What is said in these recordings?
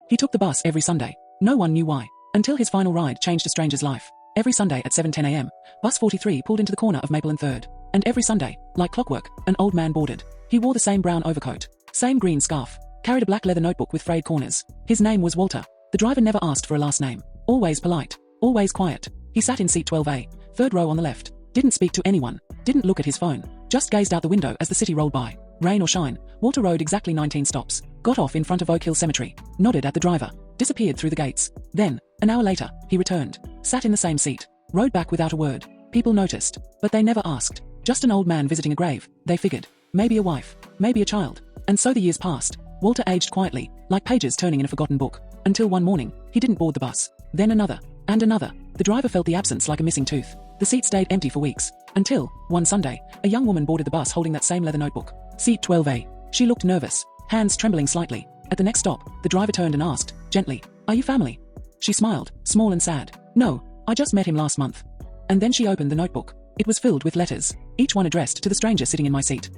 He took the bus every Sunday. No one knew why, until his final ride changed a stranger's life. Every Sunday at 7:10 a.m., bus 43 pulled into the corner of Maple and 3rd. And every Sunday, like clockwork, an old man boarded. He wore the same brown overcoat, same green scarf, carried a black leather notebook with frayed corners. His name was Walter. The driver never asked for a last name. Always polite, always quiet. He sat in seat 12A, 3rd row on the left. Didn't speak to anyone, didn't look at his phone, just gazed out the window as the city rolled by. Rain or shine, Walter rode exactly 19 stops, got off in front of Oak Hill Cemetery, nodded at the driver, disappeared through the gates. Then, an hour later, he returned, sat in the same seat, rode back without a word. People noticed, but they never asked. Just an old man visiting a grave, they figured. Maybe a wife, maybe a child. And so the years passed. Walter aged quietly, like pages turning in a forgotten book, until one morning, he didn't board the bus. Then another, and another. The driver felt the absence like a missing tooth. The seat stayed empty for weeks, until, one Sunday, a young woman boarded the bus holding that same leather notebook. Seat 12A. She looked nervous, hands trembling slightly. At the next stop, the driver turned and asked, gently, "Are you family?" She smiled, small and sad. "No, I just met him last month." And then she opened the notebook. It was filled with letters, each one addressed to the stranger sitting in my seat.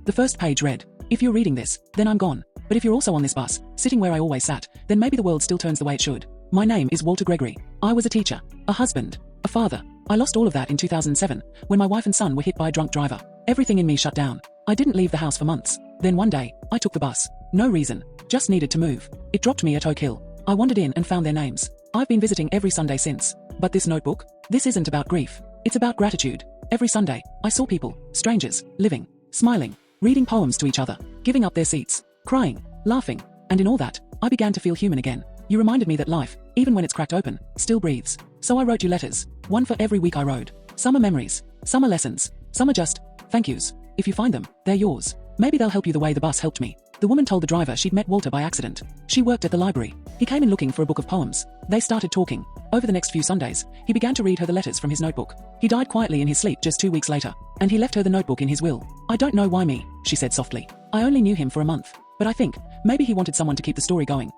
The first page read, "If you're reading this, then I'm gone. But if you're also on this bus, sitting where I always sat, then maybe the world still turns the way it should. My name is Walter Gregory. I was a teacher, a husband, a father. I lost all of that in 2007, when my wife and son were hit by a drunk driver. Everything in me shut down. I didn't leave the house for months. Then one day, I took the bus. No reason, just needed to move. It dropped me at Oak Hill. I wandered in and found their names. I've been visiting every Sunday since. But this notebook? This isn't about grief. It's about gratitude. Every Sunday, I saw people, strangers, living, smiling, reading poems to each other, giving up their seats, crying, laughing, and in all that, I began to feel human again. You reminded me that life, even when it's cracked open, still breathes. So I wrote you letters, one for every week I rode. Some are memories, some are lessons, some are just thank yous. If you find them, they're yours. Maybe they'll help you the way the bus helped me." The woman told the driver she'd met Walter by accident. She worked at the library. He came in looking for a book of poems. They started talking. Over the next few Sundays, he began to read her the letters from his notebook. He died quietly in his sleep just 2 weeks later, and he left her the notebook in his will. "I don't know why me," she said softly. "I only knew him for a month, but I think maybe he wanted someone to keep the story going."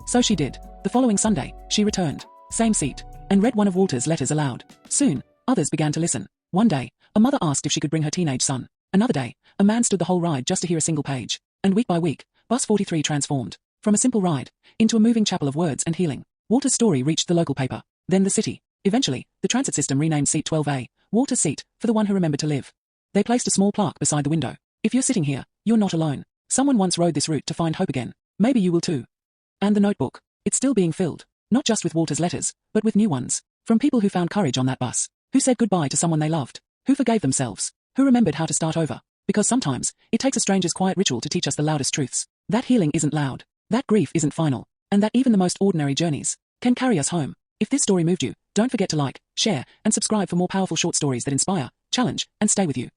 So she did. The following Sunday, she returned, same seat, and read one of Walter's letters aloud. Soon, others began to listen. One day, a mother asked if she could bring her teenage son. Another day, a man stood the whole ride just to hear a single page. And week by week, bus 43 transformed, from a simple ride, into a moving chapel of words and healing. Walter's story reached the local paper, then the city. Eventually, the transit system renamed seat 12A, Walter's seat, for the one who remembered to live. They placed a small plaque beside the window. "If you're sitting here, you're not alone. Someone once rode this route to find hope again. Maybe you will too." And the notebook, it's still being filled, not just with Walter's letters, but with new ones, from people who found courage on that bus, who said goodbye to someone they loved, who forgave themselves, who remembered how to start over. Because sometimes, it takes a stranger's quiet ritual to teach us the loudest truths. That healing isn't loud, that grief isn't final, and that even the most ordinary journeys can carry us home. If this story moved you, don't forget to like, share, and subscribe for more powerful short stories that inspire, challenge, and stay with you.